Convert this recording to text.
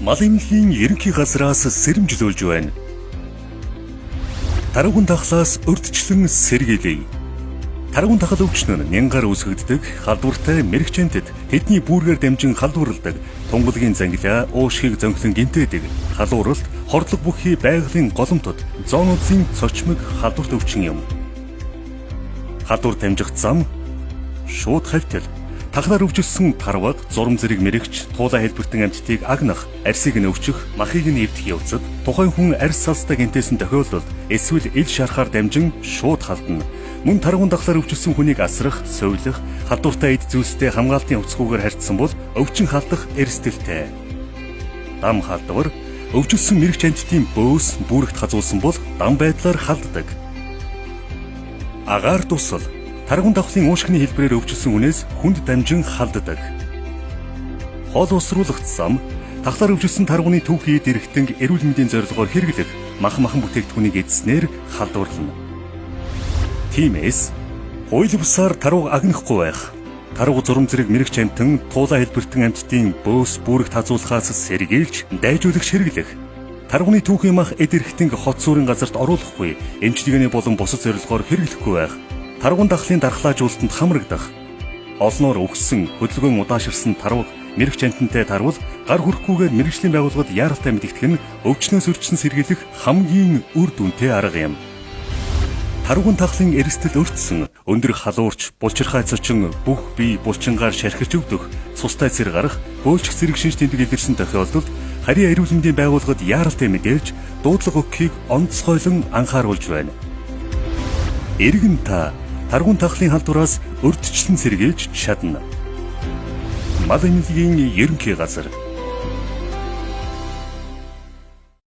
Мал эмнэлгийн ерөнхий газраас сэрэмжлүүлж байна. Таргун тахлаас урдчлан сэргийлье. Таргун тахал өвчнө нь нянгаар үүсгэгддэг халдвартай мэрэгчэнтэд тэдний бүүргээр дамжин халдварладаг, тунгалгийн зангилаа уушгийг зөнхлөн гинтээдэг, халууралт, хордлого бүхий байгалийн голомтод зоонуудын цочмог халдварт өвчин юм. Халдвар дамжих зам шууд хавтал. Тахлаар өвчлсөн тарваг, зурм зэрэг мэрэгч, туулаа хэлбэртэн амьтдыг агнах, арсыг нь өвчих, махыг нь эвдэх явцад тухайн хүн арс салстай гинтээсэн тохиолдолд эсвэл ил шарахаар дамжин шууд халдана. Мөн таргун тахлаар өвчлсөн хүнийг асрах, сувилах, халдвартай эд зүйлстэй хамгаалтын хувцсгүйгээр харьцсан бол өвчин халдах эрсдэлтэй. Дам халдвар өвчлсөн мэрэгч амьтдын бөөс, бүрэгт хазуулсан бол дам байдлаар халддаг. Агаар дусал таргун давхлын уушгины хэлбэрээр өвчлсөн хүнээс хүнд дамжин халддаг. Хоол усруулах зам тахлаар өвчлсөн таргуны түүхий дэрэгтэн эрүүл мэндийн зорилгоор хэрэглэх махан бүтээгдэхүүнийг эзэснээр халдварлана. Тиймээс хууль бусаар таруу агнахгүй байх. Таруу зурм зэрэг мэрэгч амьтан туулаа хэлбэртэн амьтдын бөөс бүрэгт хазуулахаас сэргийлж дайжуулагч хэрэглэх. Таргуны түүхий мах эд эрхтэнг хот суурин газарт оруулахгүй, эмчилгээний болон бусад зорилгоор хэрэглэхгүй байх. Таргун дахлын дархлаажуулалтанд хамрагдах. Олноор өгсөн, хөдөлгөөн удааширсан тарваг мэрэгч амьтантай тарвал гар хүрхгүйгээр мэрэгжлийн байгууллагад яаралтай мэдэгдэх нь өвчнөөс өрчсөн сэргийлэх хамгийн үр дүнтэй арга юм. Таргун тахлын эрсдэл өртсөн, өндөр халуурч, булчирхай цочин бүх бие булчингаар шархирч өгдөх, цустай цэр гарах, бөөлжих зэрэг шинж тэмдэг илэрсэн тохиолдолд харийн эрүүл мэндийн байгууллагад яаралтай мэдээлж, дуудлага өгөхийг онцгойлон анхааруулж байна. Иргэн та таргун тахлын халдвараас урьдчилан сэргийлж чадна. Мал эмнэлгийн ерөнхий газар